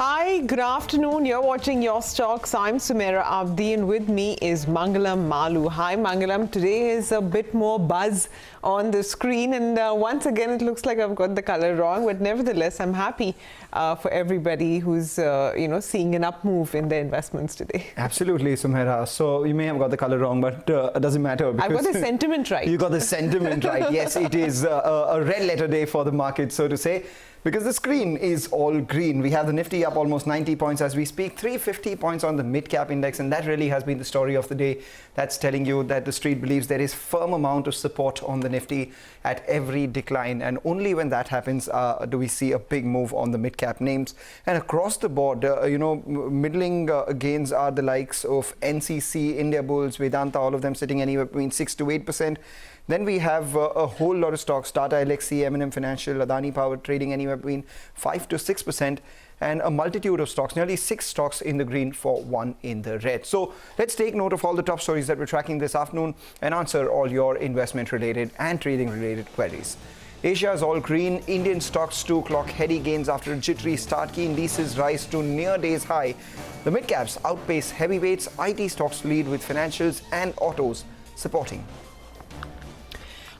Hi, good afternoon. You're watching Your Stocks. I'm Sumaira Abdi and with me is Mangalam Malu. Hi Mangalam, today is a bit more buzz on the screen and once again it looks like I've got the color wrong, but nevertheless I'm happy for everybody who's seeing an up move in their investments today. Absolutely, Sumaira. So you may have got the color wrong, but it doesn't matter. I've got the sentiment right. You got the sentiment right. Yes, it is a red letter day for the market, so to say. Because the screen is all green. We have the Nifty up almost 90 points as we speak, 350 points on the mid-cap index, and that really has been the story of the day. That's telling you that the street believes there is firm amount of support on the Nifty at every decline, and only when that happens do we see a big move on the mid-cap names. And across the board, middling gains are the likes of NCC, India Bulls, Vedanta, all of them sitting anywhere between 6 to 8%. Then we have a whole lot of stocks, Tata Elxsi, M&M Financial, Adani Power trading anywhere between 5 to 6%, and a multitude of stocks, nearly 6 stocks in the green for 1 in the red. So let's take note of all the top stories that we're tracking this afternoon and answer all your investment related and trading related queries. Asia is all green. Indian stocks to clock heady gains after a jittery start. Key indices rise to near days high. The mid-caps outpace heavyweights. IT stocks lead with financials and autos supporting.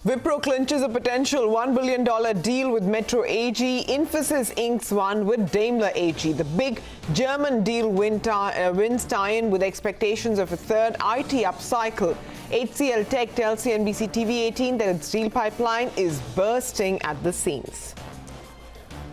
Wipro clinches a potential $1 billion deal with Metro AG. Infosys inks one with Daimler AG. The big German deal wins tie-in with expectations of a third IT upcycle. HCL Tech tells cnbc TV18 that its deal pipeline is bursting at the seams.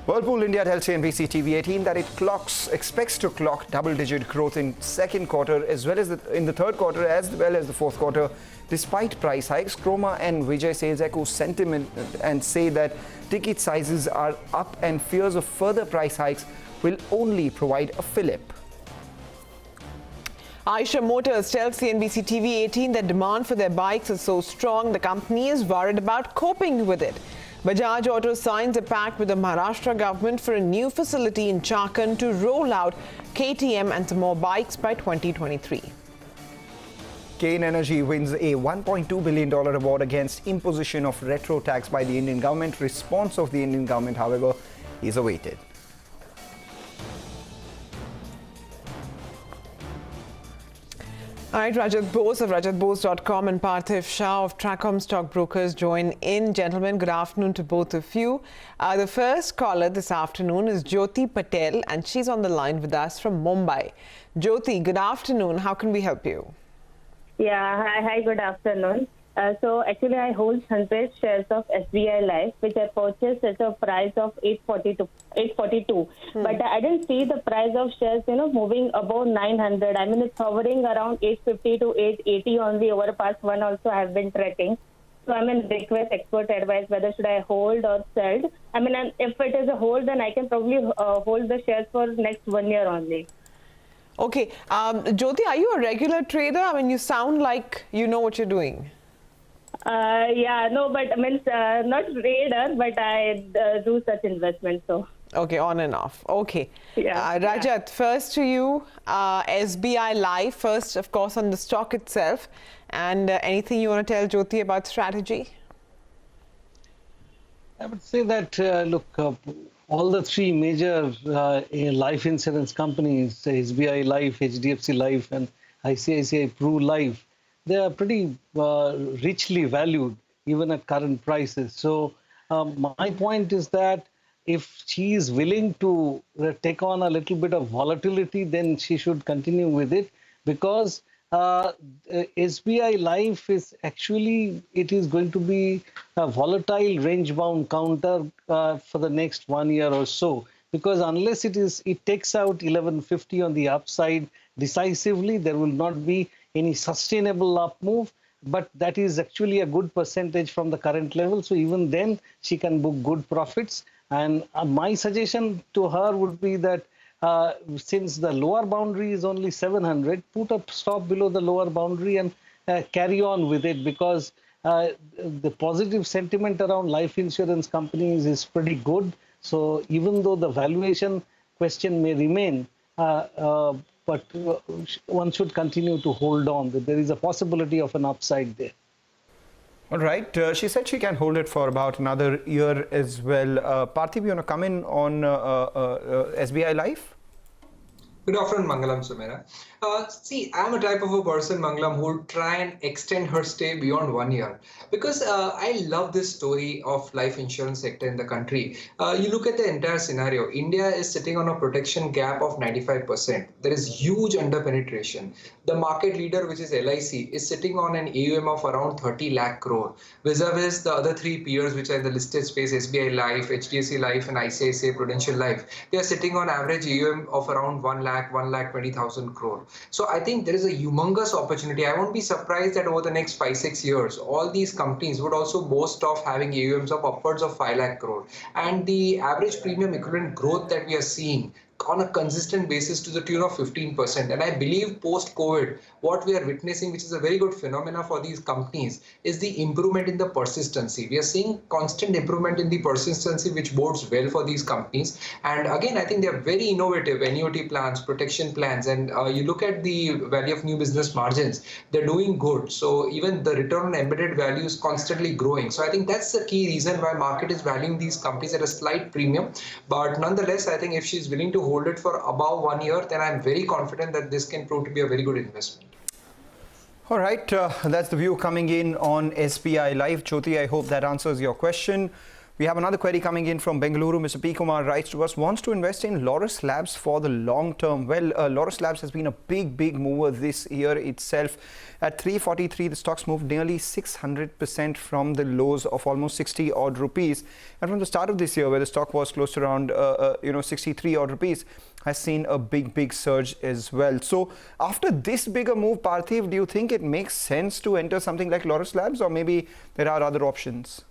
Whirlpool India tells cnbc TV18 that it expects to clock double-digit growth in second quarter as well as in the third quarter as well as the fourth quarter. Despite price hikes, Croma and Vijay sales echo sentiment and say that ticket sizes are up and fears of further price hikes will only provide a fillip. Eicher Motors tells cnbc TV18 that demand for their bikes is so strong the company is worried about coping with it. Bajaj Auto signs a pact with the Maharashtra government for a new facility in Chakan to roll out KTM and some more bikes by 2023. Kane Energy wins a $1.2 billion award against imposition of retro tax by the Indian government. Response of the Indian government, however, is awaited. All right, Rajat Bose of rajatbose.com and Parthiv Shah of Tracom Stockbrokers join in. Gentlemen, good afternoon to both of you. The first caller this afternoon is Jyoti Patel, and she's on the line with us from Mumbai. Jyoti, good afternoon. How can we help you? Yeah, hi, good afternoon. So actually I hold 100 shares of SBI Life, which I purchased at a price of 842. But I didn't see the price of shares, moving above 900. I mean, it's hovering around 850 to 880 only over past one also I have been tracking. So I mean, request expert advice whether should I hold or sell. I mean, and if it is a hold, then I can probably hold the shares for next 1 year only. Okay. Jyoti, are you a regular trader? I mean, you sound like you know what you're doing. Yeah, no, but I mean, not trader, but I do such investments. So. Okay, on and off. Okay. Yeah. Rajat, first to you, SBI Life, first, of course, on the stock itself. And anything you want to tell Jyoti about strategy? I would say that, look, all the three major life insurance companies, SBI Life, HDFC Life, and ICICI Pru Life, they are pretty richly valued, even at current prices. So my point is that if she is willing to take on a little bit of volatility, then she should continue with it, because SBI Life is actually, it is going to be a volatile range-bound counter for the next 1 year or so, because unless it takes out 1150 on the upside decisively, there will not be any sustainable up move. But that is actually a good percentage from the current level. So even then, she can book good profits. And my suggestion to her would be that since the lower boundary is only 700, put a stop below the lower boundary and carry on with it, because the positive sentiment around life insurance companies is pretty good. So even though the valuation question may remain, but one should continue to hold on. There is a possibility of an upside there. All right. She said she can hold it for about another year as well. Parthiv, you want to come in on SBI Life? Good afternoon, Mangalam Sumera. See, I'm a type of a person, Mangalam, who will try and extend her stay beyond 1 year because I love this story of life insurance sector in the country. You look at the entire scenario. India is sitting on a protection gap of 95%. There is huge underpenetration. The market leader, which is LIC, is sitting on an AUM of around 30 lakh crore. Vis-a-vis the other three peers, which are in the listed space, SBI Life, HDFC Life, and ICICI Prudential Life, they are sitting on average AUM of around 1,20,000 crore. So I think there is a humongous opportunity. I won't be surprised that over the next 5-6 years, all these companies would also boast of having AUMs of upwards of 5 lakh crore. And the average premium equivalent growth that we are seeing on a consistent basis to the tune of 15%. And I believe post-COVID, what we are witnessing, which is a very good phenomena for these companies, is the improvement in the persistency. We are seeing constant improvement in the persistency, which bodes well for these companies. And again, I think they are very innovative annuity plans, protection plans, and you look at the value of new business margins, they're doing good. So even the return on embedded value is constantly growing. So I think that's the key reason why market is valuing these companies at a slight premium. But nonetheless, I think if she's willing to hold it for above 1 year, then I'm very confident that this can prove to be a very good investment. All right, that's the view coming in on SBI Life. Jyoti, I hope that answers your question. We have another query coming in from Bengaluru. Mr. P. Kumar writes to us, wants to invest in Laurus Labs for the long term. Well, Laurus Labs has been a big mover this year itself. At 343, the stocks moved nearly 600% from the lows of almost 60 odd rupees. And from the start of this year, where the stock was close to around 63 odd rupees, has seen a big surge as well. So after this bigger move, Parthiv, do you think it makes sense to enter something like Laurus Labs, or maybe there are other options?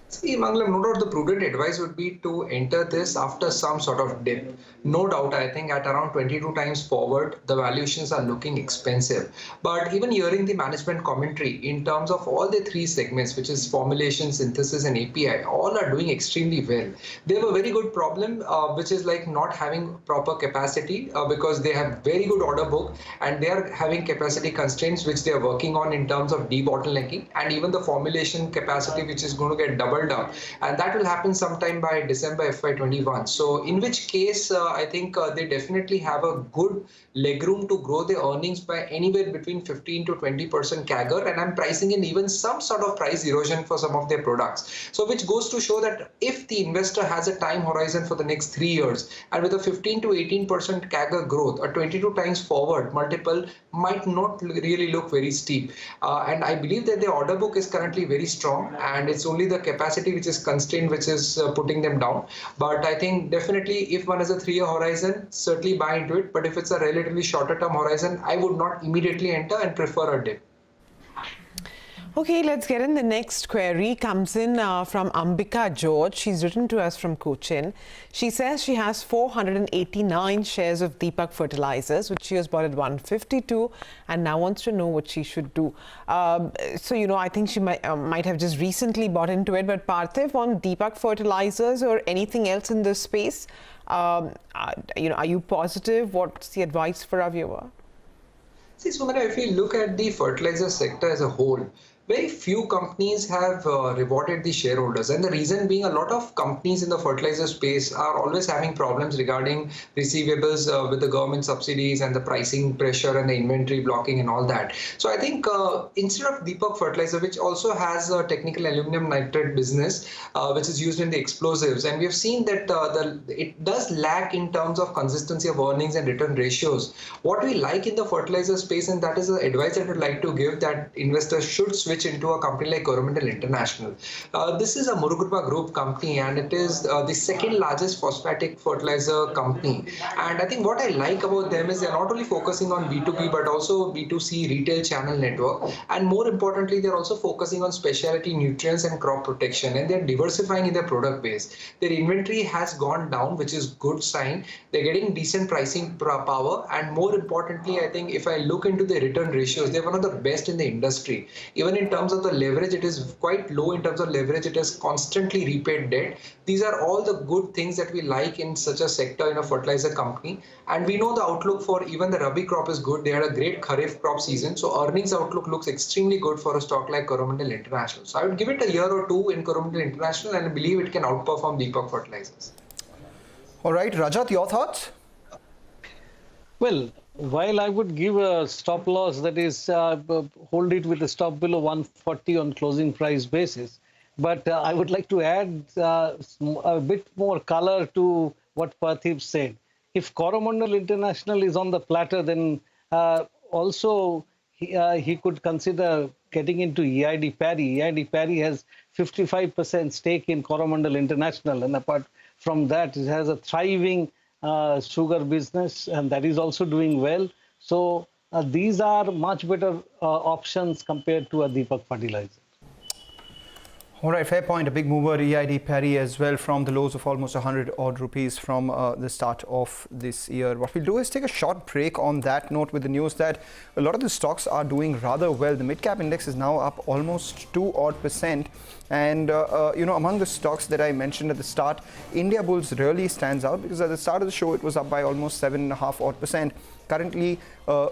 See, Mangalam, no doubt the prudent advice would be to enter this after some sort of dip. No doubt, I think at around 22 times forward, the valuations are looking expensive. But even hearing the management commentary in terms of all the three segments, which is formulation, synthesis, and API, all are doing extremely well. They have a very good problem, which is like not having proper capacity because they have very good order book and they are having capacity constraints, which they are working on in terms of debottlenecking, and even the formulation capacity, which is going to get doubled up, and that will happen sometime by December FY21. So in which case I think they definitely have a good legroom to grow their earnings by anywhere between 15 to 20% CAGR, and I'm pricing in even some sort of price erosion for some of their products. So which goes to show that if the investor has a time horizon for the next 3 years, and with a 15 to 18% CAGR growth, a 22 times forward multiple might not really look very steep. And I believe that the order book is currently very strong, and it's only the capacity which is constrained, which is putting them down. But I think definitely if one has a 3-year horizon, certainly buy into it. But if it's a relatively shorter term horizon, I would not immediately enter and prefer a dip. Okay, let's get in. The next query comes in from Ambika George. She's written to us from Cochin. She says she has 489 shares of Deepak Fertilizers, which she has bought at 152, and now wants to know what she should do. So, I think she might have just recently bought into it. But Parthiv, on Deepak Fertilizers or anything else in this space, are you positive? What's the advice for our viewer? See, Sumera, if you look at the fertilizer sector as a whole, very few companies have rewarded the shareholders, and the reason being a lot of companies in the fertilizer space are always having problems regarding receivables with the government subsidies and the pricing pressure and the inventory blocking and all that. So I think instead of Deepak Fertilizer, which also has a technical aluminum nitrate business which is used in the explosives, and we have seen that it does lack in terms of consistency of earnings and return ratios. What we like in the fertilizer space, and that is the advice that I would like to give, that investors should switch into a company like Coromandel International. This is a Murugappa Group company, and it is the second largest phosphatic fertilizer company. And I think what I like about them is they're not only focusing on B2B but also B2C retail channel network, and more importantly they're also focusing on specialty nutrients and crop protection, and they're diversifying in their product base. Their inventory has gone down, which is good sign. They're getting decent pricing power, and more importantly, I think if I look into the return ratios, they're one of the best in the industry. Even in terms of the leverage, it is quite low in terms of leverage. It has constantly repaid debt. These are all the good things that we like in such a sector, in a fertilizer company. And we know the outlook for even the Rabi crop is good. They had a great Kharif crop season. So earnings outlook looks extremely good for a stock like Coromandel International. So I would give it a year or two in Coromandel International, and I believe it can outperform Deepak Fertilizers. All right, Rajat, your thoughts? Well, while I would give a stop loss, that is, hold it with a stop below 140 on closing price basis. But I would like to add a bit more color to what Parthiv said. If Coromandel International is on the platter, then also he could consider getting into EID Parry. EID Parry has 55% stake in Coromandel International, and apart from that, it has a thriving sugar business, and that is also doing well. So these are much better options compared to a Deepak Fertilizer. All right, fair point. A big mover, EID Parry as well, from the lows of almost 100 odd rupees from the start of this year. What we'll do is take a short break on that note with the news that a lot of the stocks are doing rather well. The mid-cap index is now up almost 2% odd. And, among the stocks that I mentioned at the start, India Bulls really stands out because at the start of the show, it was up by almost 7.5% odd. Currently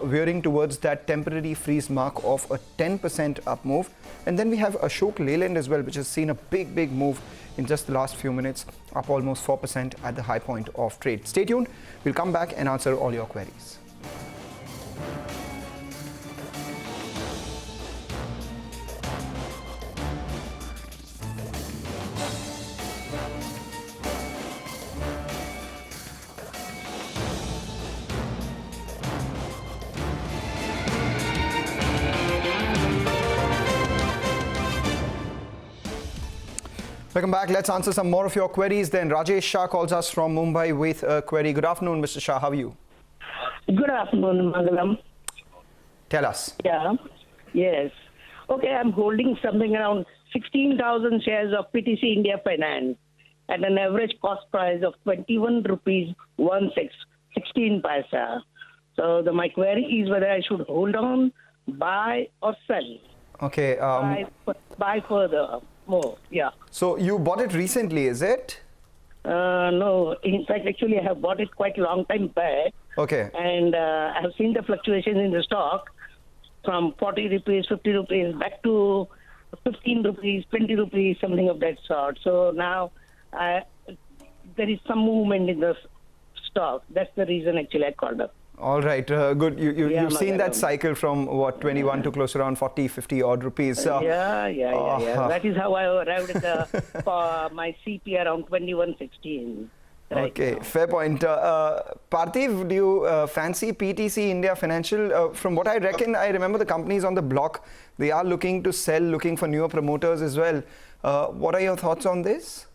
veering towards that temporary freeze mark of a 10% up move. And then we have Ashok Leyland as well, which has seen a big move in just the last few minutes, up almost 4% at the high point of trade. Stay tuned. We'll come back and answer all your queries. Welcome back. Let's answer some more of your queries. Then Rajesh Shah calls us from Mumbai with a query. Good afternoon, Mr. Shah. How are you? Good afternoon, Mangalam. Tell us. Yeah. Yes. Okay, I'm holding something around 16,000 shares of PTC India Finance at an average cost price of 21 rupees 16 paisa. So my query is whether I should hold on, buy or sell. Okay. Buy further. More, yeah. So you bought it recently, is it? No, in fact, actually, I have bought it quite a long time back. Okay. And I have seen the fluctuations in the stock from 40 rupees, 50 rupees, back to 15 rupees, 20 rupees, something of that sort. So now there is some movement in the stock. That's the reason actually I called up. All right, good. You've seen that cycle from what, 21 to close around 40, 50 odd rupees. Yeah. That is how I arrived at my CP around 21.16. Right okay, now. fair point. Parthiv, do you fancy PTC India Financial? From what I reckon, I remember the companies on the block, they are looking to sell, looking for newer promoters as well. What are your thoughts on this?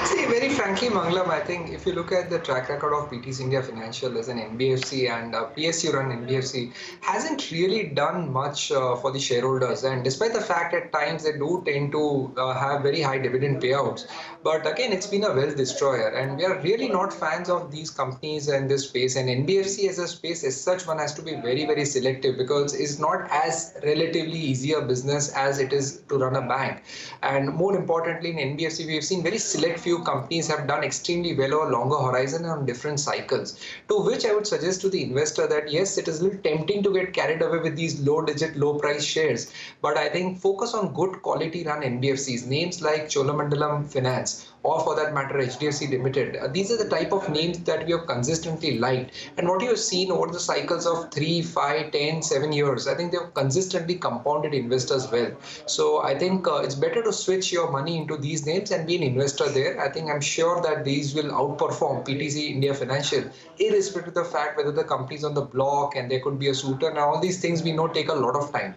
See, very frankly, Mangalam, I think if you look at the track record of PTC India Financial as an NBFC and PSU-run NBFC, hasn't really done much for the shareholders. And despite the fact at times they do tend to have very high dividend payouts, but again, it's been a wealth destroyer. And we are really not fans of these companies in this space. And NBFC as a space, as such, one has to be very selective because it's not as relatively easy a business as it is to run a bank. And more importantly, in NBFC, we have seen very select few companies have done extremely well over longer horizon on different cycles, to which I would suggest to the investor that yes, it is a little tempting to get carried away with these low price shares, but I think focus on good quality run NBFCs, names like Cholamandalam Finance, or for that matter HDFC Limited. These are the type of names that we have consistently liked, and what you have seen over the cycles of 3, 5, 10, 7 years, I think they have consistently compounded investors well. So I think it's better to switch your money into these names and be an investor there. I think I'm sure that these will outperform PTC India Financial, irrespective of the fact whether the company is on the block and there could be a suitor. Now all these things we know take a lot of time.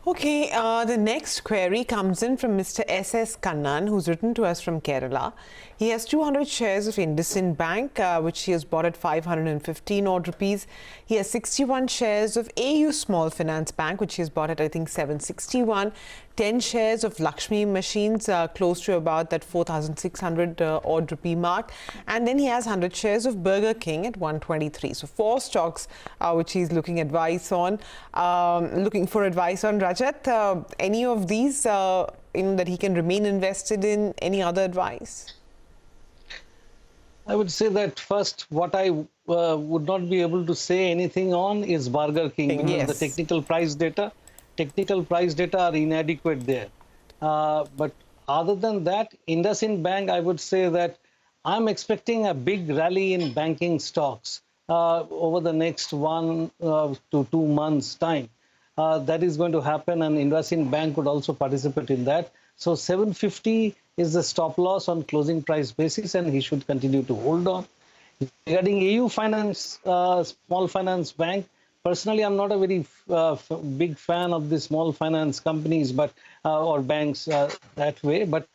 Okay, the next query comes in from Mr. S.S. Kannan, who's written to us from Kerala. He has 200 shares of IndusInd Bank, which he has bought at 515 odd rupees. He has 61 shares of AU Small Finance Bank, which he has bought at, I think, 761. 10 shares of Lakshmi Machines, close to about that 4,600 odd rupee mark. And then he has 100 shares of Burger King at 123. So 4 stocks which he's looking for advice on. Rajat, any of these that he can remain invested in? Any other advice? I would say that first, what I would not be able to say anything on is Burger King. Yes. The technical price data are inadequate there. But other than that, IndusInd Bank, I would say that I'm expecting a big rally in banking stocks over the next 1 to 2 months' time. That is going to happen, and IndusInd Bank would also participate in that. So 750 is the stop loss on closing price basis, and he should continue to hold on. Regarding AU Finance, small finance bank, personally, I'm not a very big fan of the small finance companies, but or banks that way. But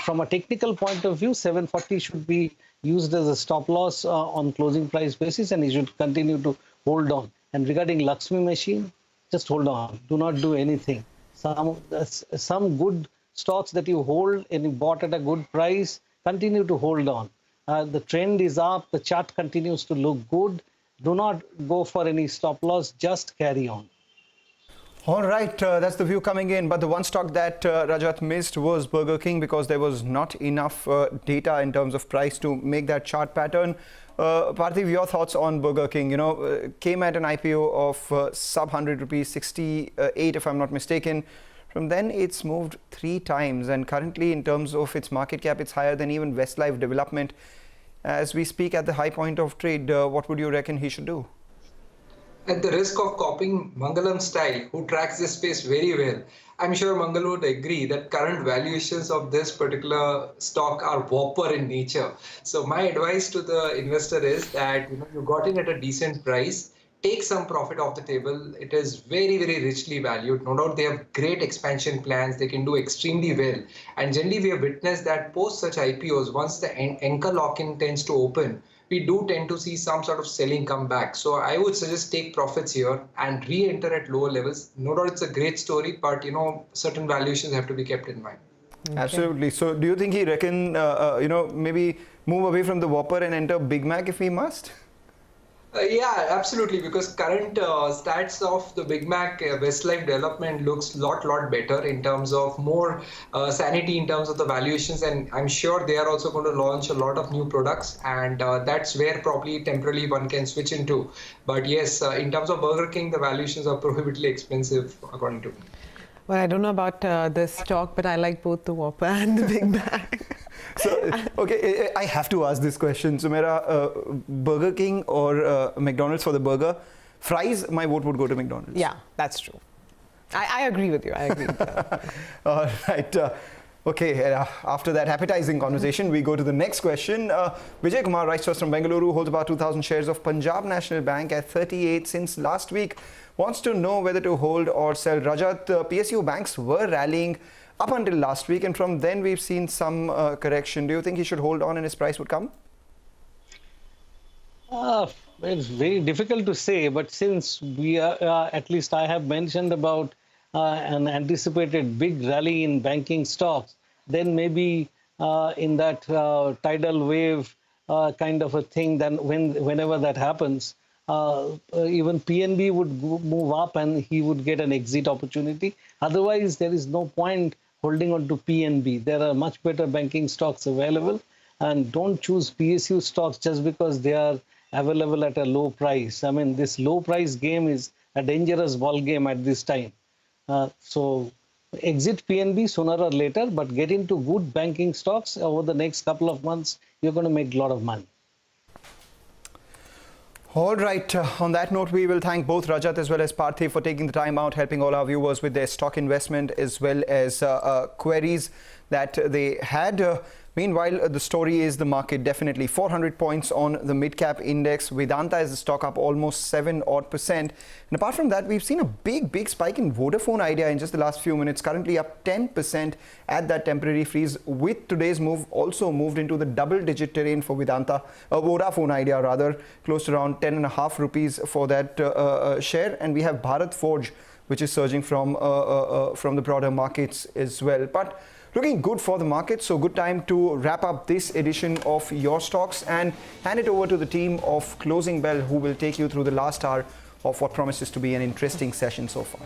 from a technical point of view, 740 should be used as a stop loss on closing price basis, and he should continue to hold on. And regarding Lakshmi Machine, just hold on. Do not do anything. Some good stocks that you hold and you bought at a good price, continue to hold on. The trend is up. The chart continues to look good. Do not go for any stop loss. Just carry on. All right, that's the view coming in. But the one stock that Rajat missed was Burger King, because there was not enough data in terms of price to make that chart pattern. Parthiv, your thoughts on Burger King? You know, came at an IPO of sub 100 rupees, 68 if I'm not mistaken. From then it's moved 3 times, and currently in terms of its market cap, it's higher than even Westlife Development. As we speak at the high point of trade, what would you reckon he should do? At the risk of copying Mangalam's style, who tracks this space very well, I'm sure Mangal would agree that current valuations of this particular stock are whopper in nature. So my advice to the investor is that you got in at a decent price. Take some profit off the table. It is very, very richly valued. No doubt they have great expansion plans. They can do extremely well. And generally, we have witnessed that post such IPOs, once the anchor lock-in tends to open, we do tend to see some sort of selling come back. So I would suggest take profits here and re-enter at lower levels. No doubt it's a great story, but certain valuations have to be kept in mind. Okay. Absolutely. So do you think he reckon, maybe move away from the Whopper and enter Big Mac if he must? Yeah, absolutely, because current stats of the Big Mac Westlife Development looks lot better in terms of more sanity in terms of the valuations, and I'm sure they are also going to launch a lot of new products, and that's where probably temporarily one can switch into. But yes, in terms of Burger King, the valuations are prohibitively expensive according to me. Well, I don't know about this stock, but I like both the Whopper and the Big Mac. So, okay, I have to ask this question. Sumaira, Burger King or McDonald's for the burger? Fries, my vote would go to McDonald's. Yeah, that's true. I agree with you. I agree with that. All right. Okay, after that appetizing conversation, we go to the next question. Vijay Kumar writes to us from Bengaluru, holds about 2,000 shares of Punjab National Bank at 38 since last week. Wants to know whether to hold or sell. Rajat, PSU banks were rallying up until last week, and from then we've seen some correction. Do you think he should hold on and his price would come? It's very difficult to say, but since we are, at least I have mentioned about an anticipated big rally in banking stocks, then maybe in that tidal wave kind of a thing, then whenever that happens, even PNB would move up and he would get an exit opportunity. Otherwise, there is no point holding on to PNB. There are much better banking stocks available, and don't choose PSU stocks just because they are available at a low price. I mean, this low price game is a dangerous ball game at this time. So exit PNB sooner or later, but get into good banking stocks over the next couple of months. You're going to make a lot of money. All right. On that note, we will thank both Rajat as well as Parthiv for taking the time out, helping all our viewers with their stock investment as well as queries that they had. Meanwhile, the story is the market, definitely 400 points on the mid-cap index. Vedanta is the stock up almost 7% And apart from that, we've seen a big spike in Vodafone Idea in just the last few minutes, currently up 10% at that temporary freeze. With today's move, also moved into the double-digit terrain for Vedanta, Vodafone Idea rather, close to around 10.5 rupees for that share. And we have Bharat Forge, which is surging from the broader markets as well. But looking good for the market, so good time to wrap up this edition of Your Stocks and hand it over to the team of Closing Bell, who will take you through the last hour of what promises to be an interesting session so far.